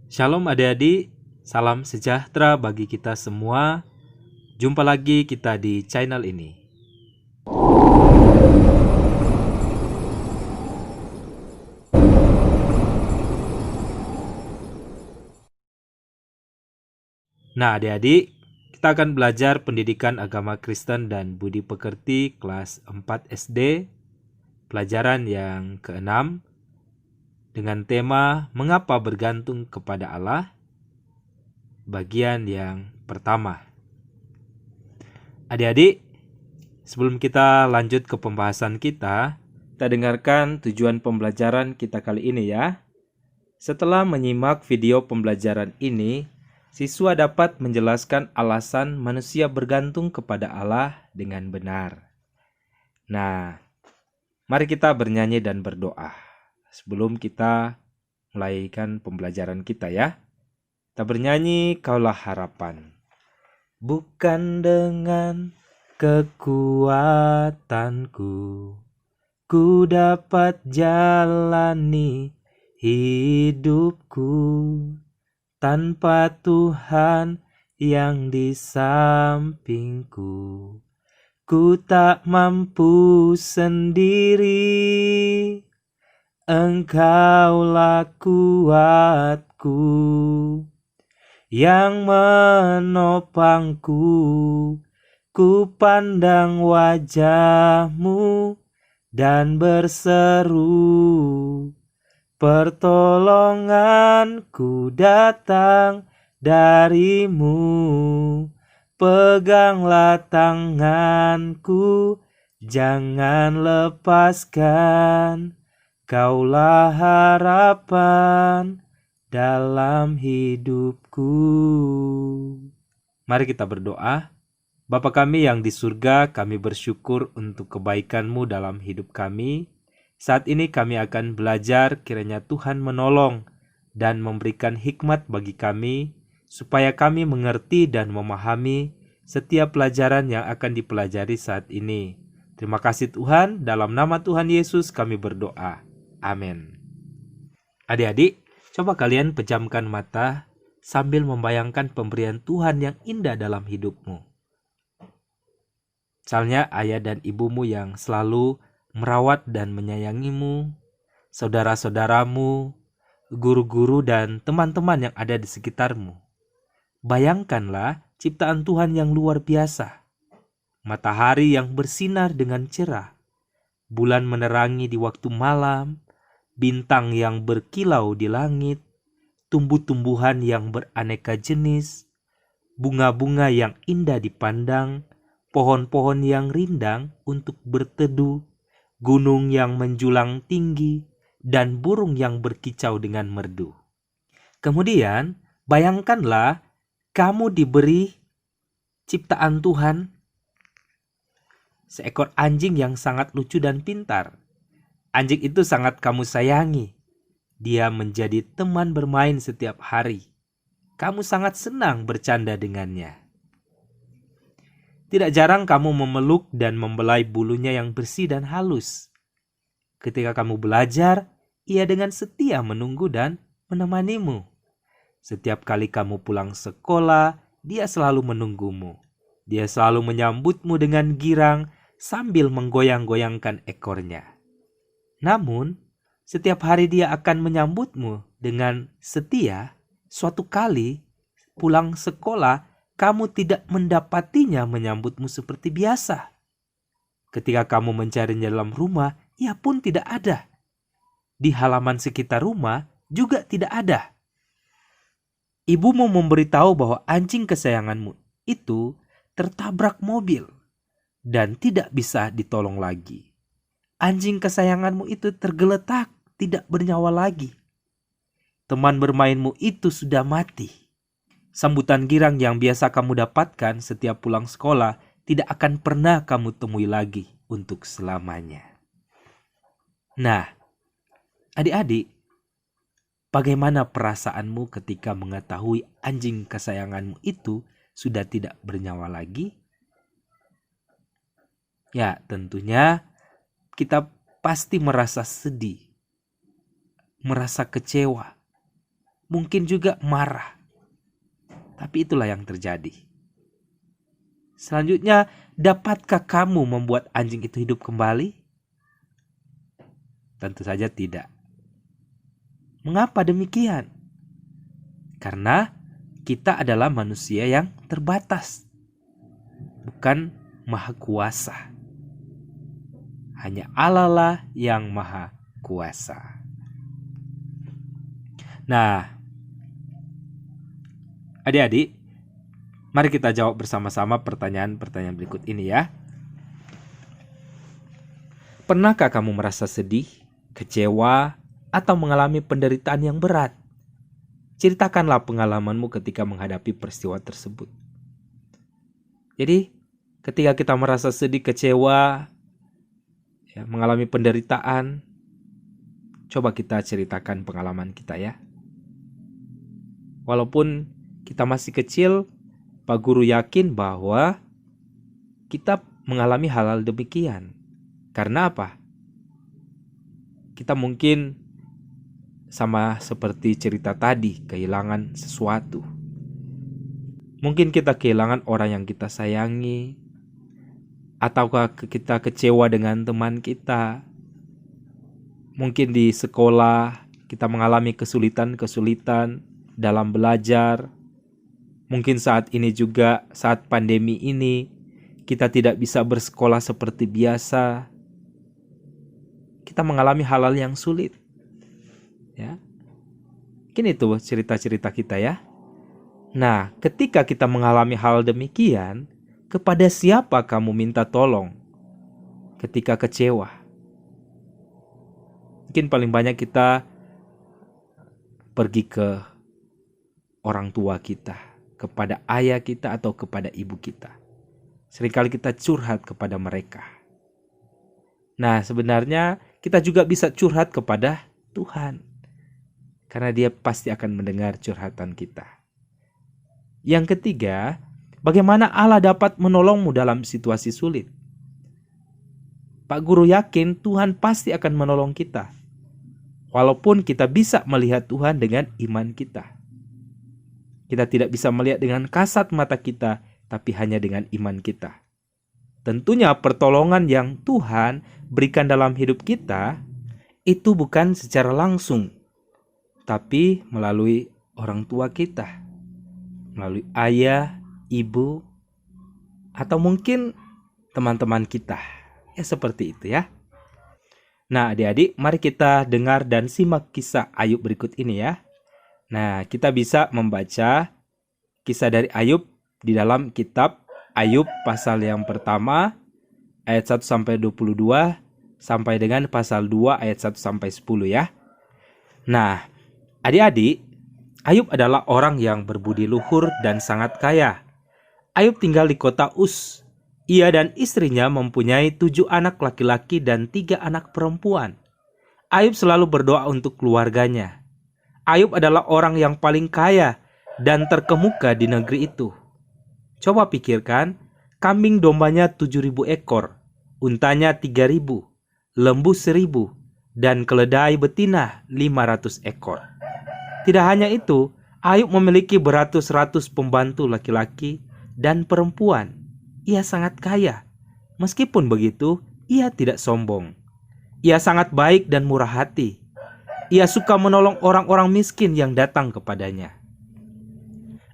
Shalom adik-adik, salam sejahtera bagi kita semua. Jumpa lagi kita di channel ini. Nah adik-adik, kita akan belajar pendidikan agama Kristen dan budi pekerti kelas 4 SD, pelajaran yang ke-6, dengan tema Mengapa Bergantung kepada Allah, bagian yang pertama. Adik-adik, sebelum kita lanjut ke pembahasan kita dengarkan tujuan pembelajaran kita kali ini ya. Setelah menyimak video pembelajaran ini, siswa dapat menjelaskan alasan manusia bergantung kepada Allah dengan benar. Nah, mari kita bernyanyi dan berdoa sebelum kita mulaikan pembelajaran kita ya. Kita bernyanyi Kaulah Harapan. Bukan dengan kekuatanku ku dapat jalani hidupku tanpa Tuhan yang di sampingku. Ku tak mampu sendiri, Engkaulah kuatku yang menopangku. Ku pandang wajah-Mu dan berseru, pertolonganku datang dari-Mu. Peganglah tanganku, jangan lepaskan. Kaulah harapan dalam hidupku. Mari kita berdoa. Bapa kami yang di surga, kami bersyukur untuk kebaikan-Mu dalam hidup kami. Saat ini kami akan belajar, kiranya Tuhan menolong dan memberikan hikmat bagi kami, supaya kami mengerti dan memahami setiap pelajaran yang akan dipelajari saat ini. Terima kasih Tuhan, dalam nama Tuhan Yesus kami berdoa. Amin. Adik-adik, coba kalian pejamkan mata sambil membayangkan pemberian Tuhan yang indah dalam hidupmu. Misalnya ayah dan ibumu yang selalu merawat dan menyayangimu, saudara-saudaramu, guru-guru dan teman-teman yang ada di sekitarmu. Bayangkanlah ciptaan Tuhan yang luar biasa. Matahari yang bersinar dengan cerah, bulan menerangi di waktu malam, bintang yang berkilau di langit, tumbuh-tumbuhan yang beraneka jenis, bunga-bunga yang indah dipandang, pohon-pohon yang rindang untuk berteduh, gunung yang menjulang tinggi, dan burung yang berkicau dengan merdu. Kemudian, bayangkanlah kamu diberi ciptaan Tuhan, seekor anjing yang sangat lucu dan pintar. Anjing itu sangat kamu sayangi. Dia menjadi teman bermain setiap hari. Kamu sangat senang bercanda dengannya. Tidak jarang kamu memeluk dan membelai bulunya yang bersih dan halus. Ketika kamu belajar, ia dengan setia menunggu dan menemanimu. Setiap kali kamu pulang sekolah, dia selalu menunggumu. Dia selalu menyambutmu dengan girang sambil menggoyang-goyangkan ekornya. Namun, setiap hari dia akan menyambutmu dengan setia. Suatu kali pulang sekolah, kamu tidak mendapatinya menyambutmu seperti biasa. Ketika kamu mencarinya dalam rumah, ia pun tidak ada. Di halaman sekitar rumah juga tidak ada. Ibumu memberitahu bahwa anjing kesayanganmu itu tertabrak mobil dan tidak bisa ditolong lagi. Anjing kesayanganmu itu tergeletak, tidak bernyawa lagi. Teman bermainmu itu sudah mati. Sambutan girang yang biasa kamu dapatkan setiap pulang sekolah tidak akan pernah kamu temui lagi untuk selamanya. Nah, adik-adik, bagaimana perasaanmu ketika mengetahui anjing kesayanganmu itu sudah tidak bernyawa lagi? Ya, tentunya kita pasti merasa sedih, merasa kecewa. mungkin juga marah. Tapi itulah yang terjadi. Selanjutnya, dapatkah kamu membuat anjing itu hidup kembali? Tentu saja tidak. Mengapa demikian? Karena kita adalah manusia yang terbatas, bukan maha kuasa. Hanya Allah lah yang maha kuasa. Nah, adik-adik, mari kita jawab bersama-sama pertanyaan-pertanyaan berikut ini ya. Pernahkah kamu merasa sedih, kecewa, atau mengalami penderitaan yang berat? Ceritakanlah pengalamanmu ketika menghadapi peristiwa tersebut. Jadi, ketika kita merasa sedih, kecewa, ya, mengalami penderitaan, coba kita ceritakan pengalaman kita ya. Walaupun kita masih kecil, Pak Guru yakin bahwa kita mengalami hal-hal demikian. Karena apa? Kita mungkin sama seperti cerita tadi, kehilangan sesuatu. Mungkin kita kehilangan orang yang kita sayangi, ataukah kita kecewa dengan teman kita. Mungkin di sekolah kita mengalami kesulitan-kesulitan dalam belajar. Mungkin saat ini juga, saat pandemi ini, kita tidak bisa bersekolah seperti biasa. Kita mengalami hal-hal yang sulit. Ya. Mungkin itu cerita-cerita kita ya. Nah, ketika kita mengalami hal demikian, kepada siapa kamu minta tolong ketika kecewa? Mungkin paling banyak kita pergi ke orang tua kita, kepada ayah kita atau kepada ibu kita. Seringkali kita curhat kepada mereka. Nah, sebenarnya kita juga bisa curhat kepada Tuhan, karena Dia pasti akan mendengar curhatan kita. Yang ketiga, bagaimana Allah dapat menolongmu dalam situasi sulit? Pak Guru yakin Tuhan pasti akan menolong kita, walaupun kita bisa melihat Tuhan dengan iman kita. Kita tidak bisa melihat dengan kasat mata kita, tapi hanya dengan iman kita. Tentunya pertolongan yang Tuhan berikan dalam hidup kita itu bukan secara langsung, tapi melalui orang tua kita, melalui ayah, ibu, atau mungkin teman-teman kita. Ya seperti itu ya. Nah adik-adik, mari kita dengar dan simak kisah Ayub berikut ini ya. Nah, kita bisa membaca kisah dari Ayub di dalam kitab Ayub pasal yang pertama ayat 1 sampai 22 sampai dengan pasal 2 ayat 1 sampai 10 ya. Nah, adik-adik, Ayub adalah orang yang berbudi luhur dan sangat kaya. Ayub tinggal di kota Uz. Ia dan istrinya mempunyai 7 anak laki-laki dan 3 anak perempuan. Ayub selalu berdoa untuk keluarganya. Ayub adalah orang yang paling kaya dan terkemuka di negeri itu. Coba pikirkan, kambing dombanya 7.000 ekor, untanya 3.000, lembu 1.000, dan keledai betina 500 ekor. Tidak hanya itu, Ayub memiliki beratus-ratus pembantu laki-laki dan perempuan. Ia sangat kaya. Meskipun begitu, ia tidak sombong. Ia sangat baik dan murah hati. Ia suka menolong orang-orang miskin yang datang kepadanya.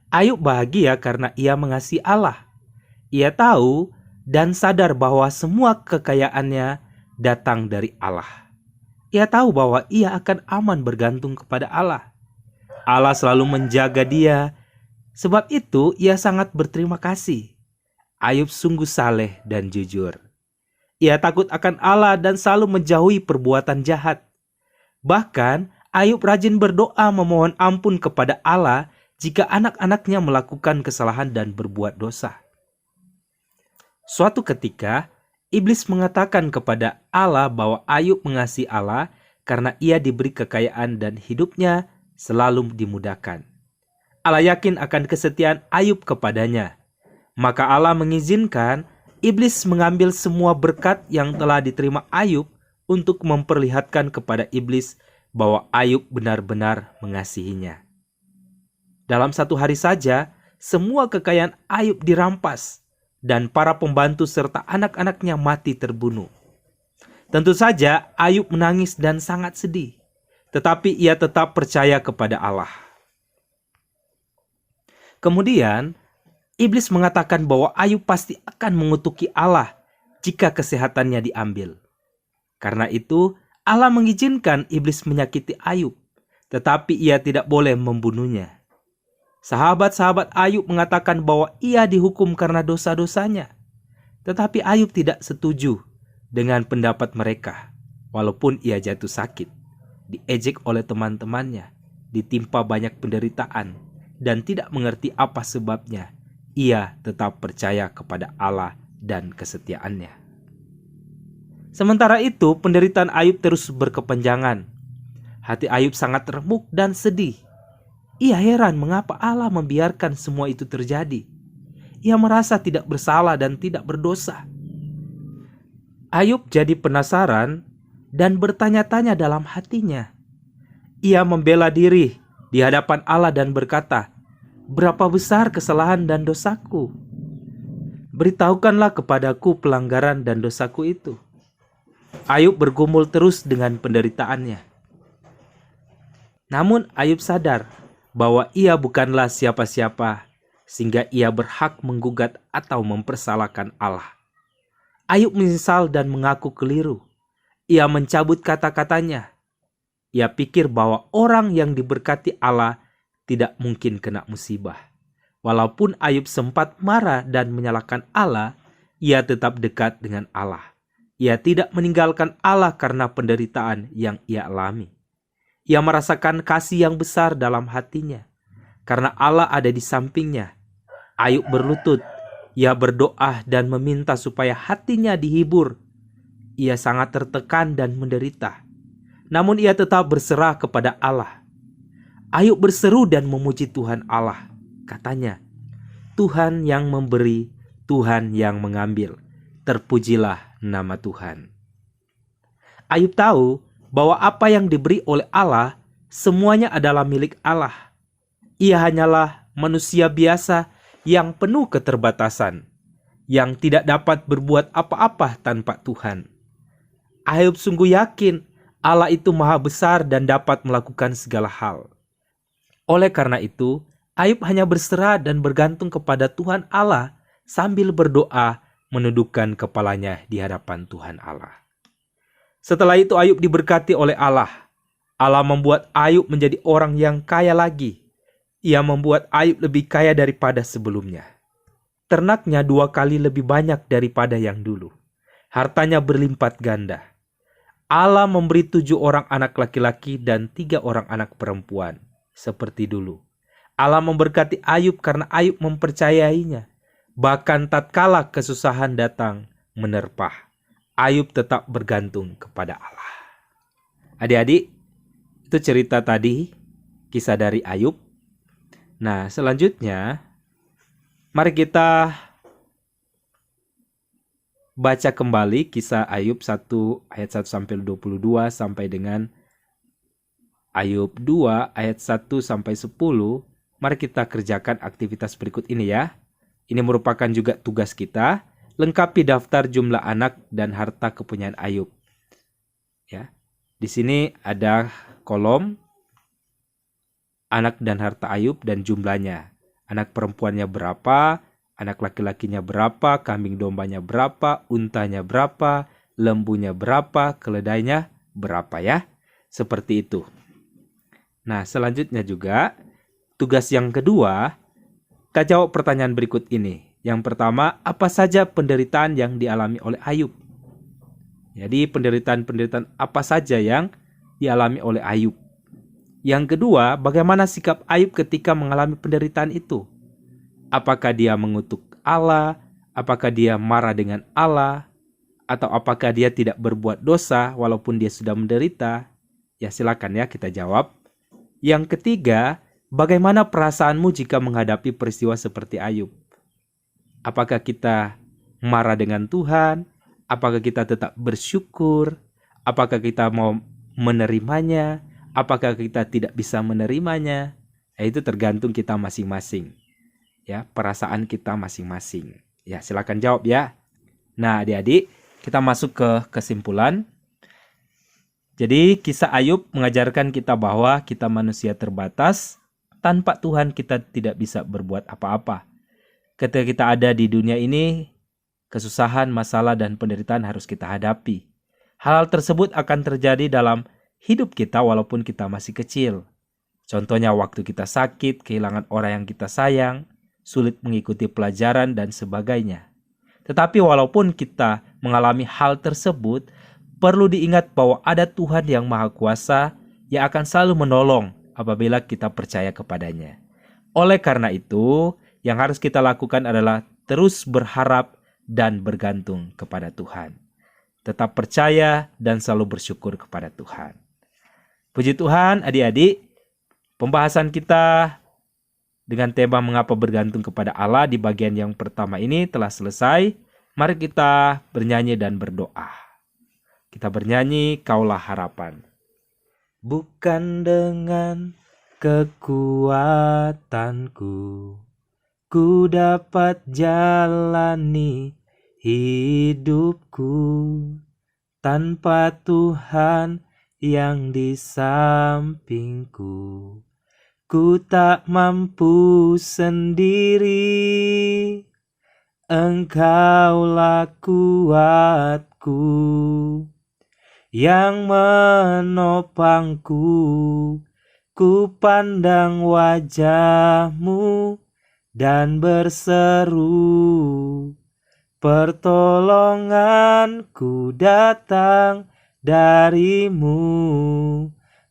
Ayub bahagia karena ia mengasihi Allah. Ia tahu dan sadar bahwa semua kekayaannya datang dari Allah. Ia tahu bahwa ia akan aman bergantung kepada Allah. Allah selalu menjaga dia. Sebab itu ia sangat berterima kasih. Ayub sungguh saleh dan jujur. Ia takut akan Allah dan selalu menjauhi perbuatan jahat. Bahkan Ayub rajin berdoa memohon ampun kepada Allah jika anak-anaknya melakukan kesalahan dan berbuat dosa. Suatu ketika, iblis mengatakan kepada Allah bahwa Ayub mengasihi Allah karena ia diberi kekayaan dan hidupnya selalu dimudahkan. Allah yakin akan kesetiaan Ayub kepadanya. Maka Allah mengizinkan iblis mengambil semua berkat yang telah diterima Ayub untuk memperlihatkan kepada iblis bahwa Ayub benar-benar mengasihinya. Dalam satu hari saja, semua kekayaan Ayub dirampas, dan para pembantu serta anak-anaknya mati terbunuh. Tentu saja Ayub menangis dan sangat sedih, tetapi ia tetap percaya kepada Allah. Kemudian, iblis mengatakan bahwa Ayub pasti akan mengutuki Allah jika kesehatannya diambil. Karena itu, Allah mengizinkan iblis menyakiti Ayub, tetapi ia tidak boleh membunuhnya. Sahabat-sahabat Ayub mengatakan bahwa ia dihukum karena dosa-dosanya. Tetapi Ayub tidak setuju dengan pendapat mereka. Walaupun ia jatuh sakit, diejek oleh teman-temannya, ditimpa banyak penderitaan, dan tidak mengerti apa sebabnya, ia tetap percaya kepada Allah dan kesetiaannya. Sementara itu, penderitaan Ayub terus berkepanjangan. Hati Ayub sangat remuk dan sedih. Ia heran mengapa Allah membiarkan semua itu terjadi. Ia merasa tidak bersalah dan tidak berdosa. Ayub jadi penasaran dan bertanya-tanya dalam hatinya. Ia membela diri di hadapan Allah dan berkata, "Berapa besar kesalahan dan dosaku? Beritahukanlah kepadaku pelanggaran dan dosaku itu." Ayub bergumul terus dengan penderitaannya. Namun Ayub sadar bahwa ia bukanlah siapa-siapa sehingga ia berhak menggugat atau mempersalahkan Allah. Ayub menyesal dan mengaku keliru. Ia mencabut kata-katanya. Ia pikir bahwa orang yang diberkati Allah tidak mungkin kena musibah. Walaupun Ayub sempat marah dan menyalahkan Allah, ia tetap dekat dengan Allah. Ia tidak meninggalkan Allah karena penderitaan yang ia alami. Ia merasakan kasih yang besar dalam hatinya, karena Allah ada di sampingnya. Ayub berlutut, ia berdoa dan meminta supaya hatinya dihibur. Ia sangat tertekan dan menderita, namun ia tetap berserah kepada Allah. Ayub berseru dan memuji Tuhan Allah. Katanya, "Tuhan yang memberi, Tuhan yang mengambil. Terpujilah nama Tuhan." Ayub tahu bahwa apa yang diberi oleh Allah semuanya adalah milik Allah. Ia hanyalah manusia biasa yang penuh keterbatasan, yang tidak dapat berbuat apa-apa tanpa Tuhan. Ayub sungguh yakin Allah itu maha besar dan dapat melakukan segala hal. Oleh karena itu, Ayub hanya berserah dan bergantung kepada Tuhan Allah sambil berdoa menundukkan kepalanya di hadapan Tuhan Allah. Setelah itu Ayub diberkati oleh Allah. Allah membuat Ayub menjadi orang yang kaya lagi. Ia membuat Ayub lebih kaya daripada sebelumnya. Ternaknya 2 kali lebih banyak daripada yang dulu. Hartanya berlipat ganda. Allah memberi 7 orang anak laki-laki dan 3 orang anak perempuan, seperti dulu. Allah memberkati Ayub karena Ayub mempercayainya. Bahkan tatkala kesusahan datang menerpa, Ayub tetap bergantung kepada Allah. Adik-adik, itu cerita tadi, kisah dari Ayub. Nah, selanjutnya, mari kita baca kembali kisah Ayub 1 ayat 1 sampai 22 sampai dengan Ayub 2 ayat 1 sampai 10. Mari kita kerjakan aktivitas berikut ini ya. Ini merupakan juga tugas kita. Lengkapi daftar jumlah anak dan harta kepunyaan Ayub. Ya. Di sini ada kolom anak dan harta Ayub dan jumlahnya. Anak perempuannya berapa, anak laki-lakinya berapa, kambing dombanya berapa, untanya berapa, lembunya berapa, keledainya berapa ya. Seperti itu. Nah, selanjutnya juga tugas yang kedua, kita jawab pertanyaan berikut ini. Yang pertama, apa saja penderitaan yang dialami oleh Ayub? Jadi penderitaan-penderitaan apa saja yang dialami oleh Ayub? Yang kedua, bagaimana sikap Ayub ketika mengalami penderitaan itu? Apakah dia mengutuk Allah? Apakah dia marah dengan Allah? Atau apakah dia tidak berbuat dosa walaupun dia sudah menderita? Ya silakan ya kita jawab. Yang ketiga, bagaimana perasaanmu jika menghadapi peristiwa seperti Ayub? Apakah kita marah dengan Tuhan? Apakah kita tetap bersyukur? Apakah kita mau menerimanya? Apakah kita tidak bisa menerimanya? Itu tergantung kita masing-masing. Ya, perasaan kita masing-masing. Ya, silakan jawab ya. Nah, adik-adik, kita masuk ke kesimpulan. Jadi, kisah Ayub mengajarkan kita bahwa kita manusia terbatas. Tanpa Tuhan kita tidak bisa berbuat apa-apa. Ketika kita ada di dunia ini, kesusahan, masalah, dan penderitaan harus kita hadapi. Hal tersebut akan terjadi dalam hidup kita walaupun kita masih kecil. Contohnya waktu kita sakit, kehilangan orang yang kita sayang, sulit mengikuti pelajaran, dan sebagainya. Tetapi walaupun kita mengalami hal tersebut, perlu diingat bahwa ada Tuhan yang Maha Kuasa yang akan selalu menolong apabila kita percaya kepadanya. Oleh karena itu, yang harus kita lakukan adalah terus berharap dan bergantung kepada Tuhan. Tetap percaya dan selalu bersyukur kepada Tuhan. Puji Tuhan, adik-adik, pembahasan kita dengan tema mengapa bergantung kepada Allah di bagian yang pertama ini telah selesai. Mari kita bernyanyi dan berdoa. Kita bernyanyi, Kaulah Harapan. Bukan dengan kekuatanku ku dapat jalani hidupku tanpa Tuhan yang di sampingku. Ku tak mampu sendiri, Engkaulah kuatku yang menopangku. Ku pandang wajah-Mu dan berseru, pertolonganku datang dari-Mu.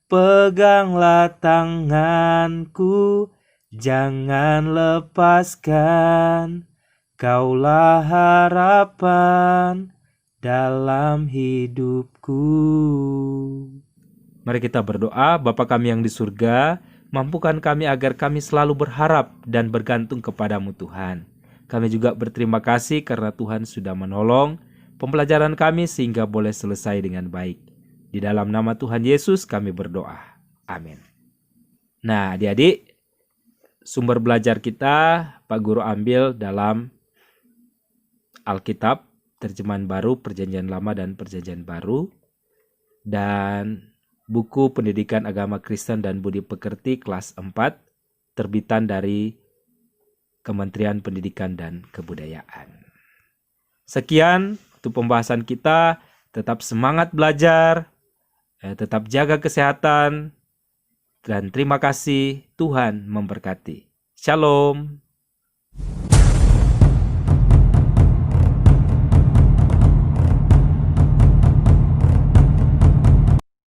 Peganglah tanganku, jangan lepaskan. Kaulah harapan dalam hidupku. Mari kita berdoa. Bapa kami yang di surga, mampukan kami agar kami selalu berharap dan bergantung kepadamu Tuhan. Kami juga berterima kasih karena Tuhan sudah menolong pembelajaran kami sehingga boleh selesai dengan baik. Di dalam nama Tuhan Yesus kami berdoa. Amin. Nah, adik-adik, sumber belajar kita Pak Guru ambil dalam Alkitab, terjemahan baru, Perjanjian Lama dan Perjanjian Baru, dan buku Pendidikan Agama Kristen dan Budi Pekerti kelas 4, terbitan dari Kementerian Pendidikan dan Kebudayaan. Sekian untuk pembahasan kita. Tetap semangat belajar. Tetap jaga kesehatan, dan terima kasih. Tuhan memberkati. Shalom.